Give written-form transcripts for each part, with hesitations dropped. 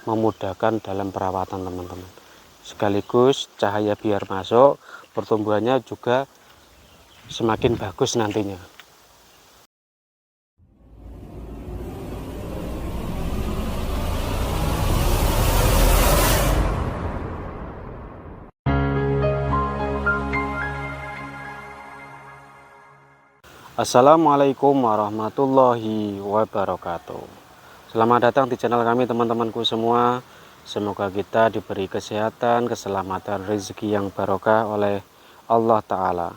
memudahkan dalam perawatan teman-teman. Sekaligus cahaya biar masuk, pertumbuhannya juga semakin bagus nantinya. Assalamualaikum warahmatullahi wabarakatuh. Selamat datang di channel kami teman-temanku semua. Semoga kita diberi kesehatan, keselamatan, rezeki yang barokah oleh Allah Ta'ala.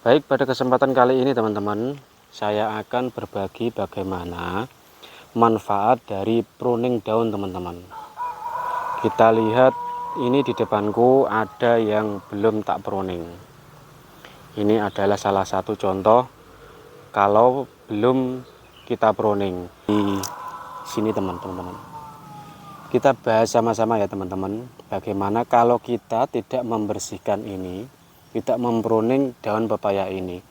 Baik, pada kesempatan kali ini teman-teman, saya akan berbagi bagaimana manfaat dari pruning daun teman-teman. Kita lihat ini di depanku ada yang belum tak pruning. Ini adalah salah satu contoh kalau belum kita pruning di sini teman-teman. Kita bahas sama-sama ya teman-teman, bagaimana kalau kita tidak membersihkan ini, tidak mempruning daun pepaya ini,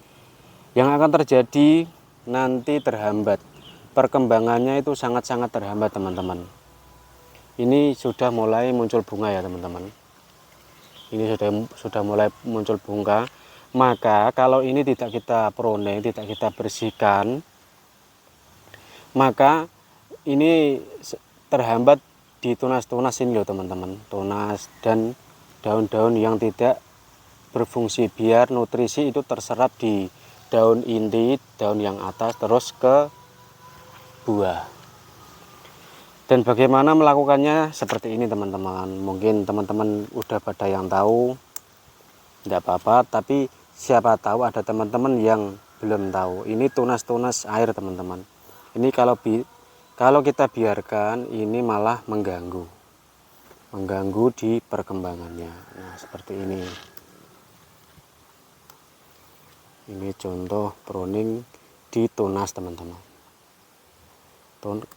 yang akan terjadi nanti terhambat. Perkembangannya itu sangat-sangat terhambat teman-teman. Ini sudah mulai muncul bunga ya teman-teman. Ini sudah mulai muncul bunga. Maka kalau ini tidak kita pruning, tidak kita bersihkan, maka ini terhambat di tunas-tunas ini loh teman-teman. Tunas dan daun-daun yang tidak berfungsi, biar nutrisi itu terserap di daun inti, daun yang atas, terus ke buah. Dan bagaimana melakukannya seperti ini teman-teman. Mungkin teman-teman udah pada yang tahu, tidak apa-apa, tapi siapa tahu ada teman-teman yang belum tahu. Ini tunas-tunas air teman-teman. Ini kalau kita biarkan ini malah mengganggu di perkembangannya. Nah seperti ini. Ini contoh pruning di tunas teman-teman.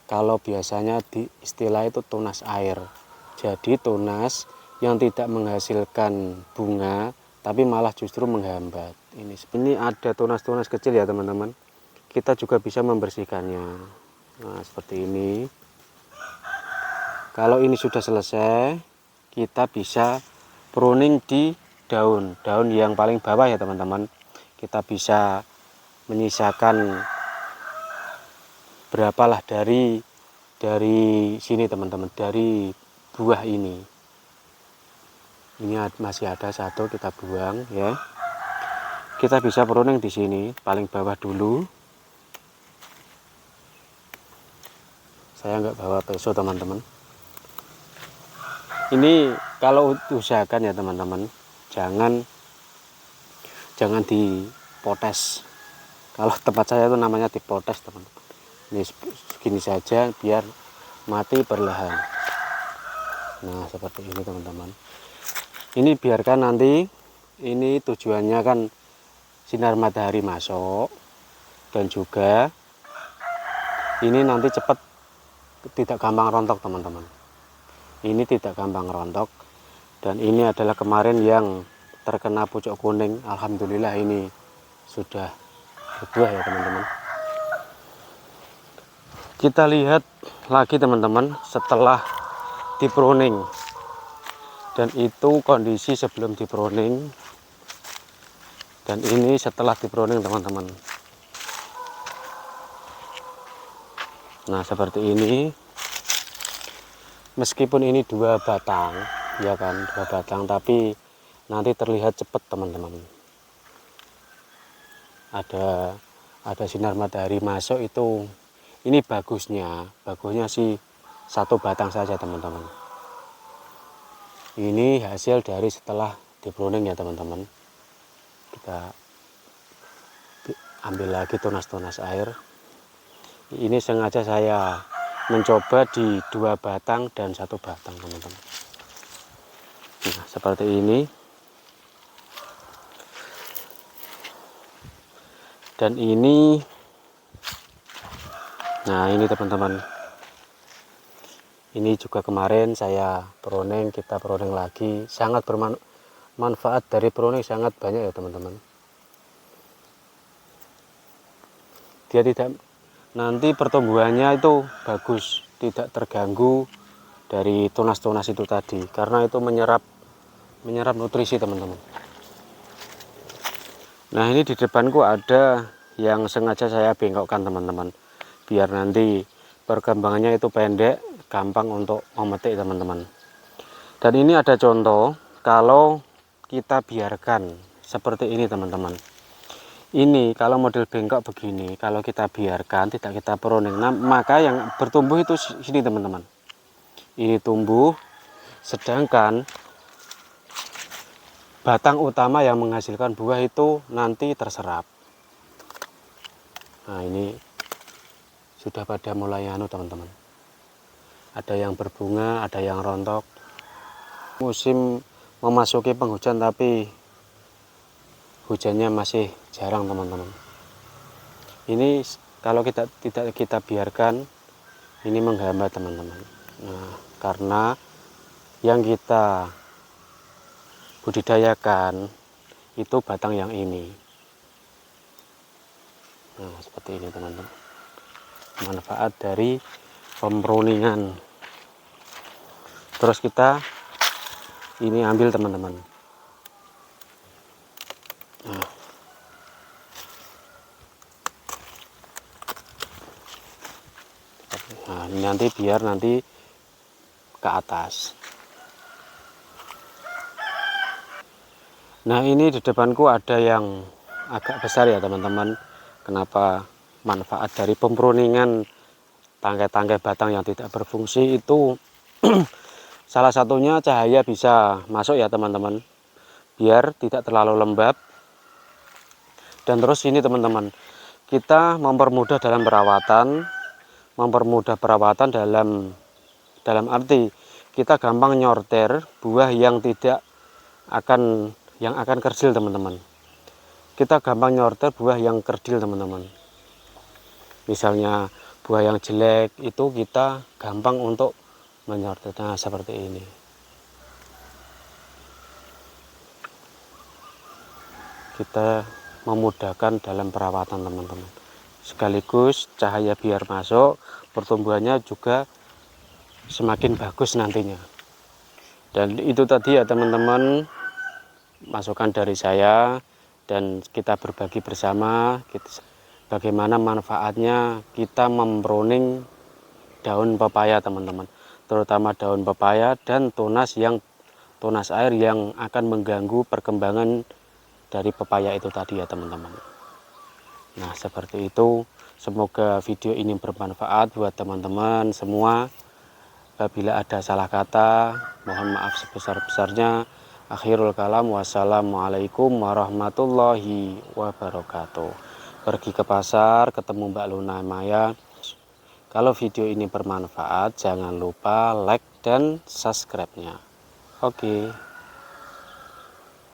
Kalau biasanya di istilah itu tunas air. Jadi tunas yang tidak menghasilkan bunga tapi malah justru menghambat. Ini ada tunas-tunas kecil ya teman-teman. Kita juga bisa membersihkannya. Nah seperti ini. Kalau ini sudah selesai, kita bisa pruning di daun yang paling bawah ya teman-teman. Kita bisa menyisakan berapalah dari sini teman-teman, dari buah ini. Ini masih ada satu, kita buang ya. Kita bisa pruning di sini paling bawah dulu. Saya nggak bawa peso teman-teman. Ini kalau usahakan ya teman-teman, jangan dipotes. Kalau tempat saya itu namanya dipotes teman-teman. Ini segini saja biar mati perlahan. Nah seperti ini teman-teman. Ini biarkan nanti, ini tujuannya kan sinar matahari masuk, dan juga ini nanti cepat, tidak gampang rontok teman-teman. Ini tidak gampang rontok, dan ini adalah kemarin yang terkena pucuk kuning. Alhamdulillah ini sudah berbuah ya teman-teman. Kita lihat lagi teman-teman setelah dipruning. Dan itu kondisi sebelum dipruning, dan ini setelah dipruning teman-teman. Nah seperti ini. Meskipun ini 2 batang ya kan, 2 batang, tapi nanti terlihat cepat teman-teman. Ada sinar matahari masuk itu. Ini bagusnya sih 1 batang saja teman-teman. Ini hasil dari setelah dipruning ya teman-teman. Kita ambil lagi tunas-tunas air. Ini sengaja saya mencoba di 2 batang dan 1 batang teman-teman. Nah seperti ini. Dan ini, nah ini teman-teman. Ini juga kemarin saya pruning, kita pruning lagi. Sangat bermanfaat dari pruning, sangat banyak ya teman-teman. Dia tidak, nanti pertumbuhannya itu bagus, tidak terganggu dari tunas-tunas itu tadi, karena itu menyerap nutrisi teman-teman. Nah, ini di depanku ada yang sengaja saya bengkokkan teman-teman, biar nanti perkembangannya itu pendek, gampang untuk memetik teman-teman. Dan ini ada contoh kalau kita biarkan seperti ini teman-teman. Ini kalau model bengkok begini, kalau kita biarkan, tidak kita pruning, nah, maka yang bertumbuh itu sini teman-teman. Ini tumbuh, sedangkan batang utama yang menghasilkan buah itu nanti terserap. Nah, ini sudah pada mulai teman-teman. Ada yang berbunga, ada yang rontok. Musim memasuki penghujan tapi hujannya masih jarang teman-teman. Ini kalau kita tidak kita biarkan, ini menghambat teman-teman. Nah, karena yang kita budidayakan itu batang yang ini. Nah, seperti ini teman-teman. Manfaat dari pemruningan. Terus kita ini ambil teman-teman. Nah, ini nanti biar nanti ke atas. Nah, ini di depanku ada yang agak besar ya teman-teman. Kenapa? Manfaat dari pemruningan tangkai-tangkai batang yang tidak berfungsi itu salah satunya cahaya bisa masuk ya teman-teman, biar tidak terlalu lembab. Dan terus ini teman-teman, kita mempermudah dalam perawatan, dalam arti kita gampang nyortir buah yang akan kerdil teman-teman. Kita gampang nyortir buah yang kerdil teman-teman. Misalnya buah yang jelek itu kita gampang untuk menyortirnya seperti ini. Kita memudahkan dalam perawatan teman-teman. Sekaligus cahaya biar masuk, pertumbuhannya juga semakin bagus nantinya. Dan itu tadi ya teman-teman, masukan dari saya, dan kita berbagi bersama bagaimana manfaatnya kita mempruning daun pepaya teman-teman, terutama daun pepaya dan tunas air yang akan mengganggu perkembangan dari pepaya itu tadi ya teman-teman. Nah, seperti itu. Semoga video ini bermanfaat buat teman-teman semua. Apabila ada salah kata, mohon maaf sebesar-besarnya. Akhirul kalam, wassalamualaikum warahmatullahi wabarakatuh. Pergi ke pasar, ketemu Mbak Luna Maya. Kalau video ini bermanfaat, jangan lupa like dan subscribe-nya. Oke.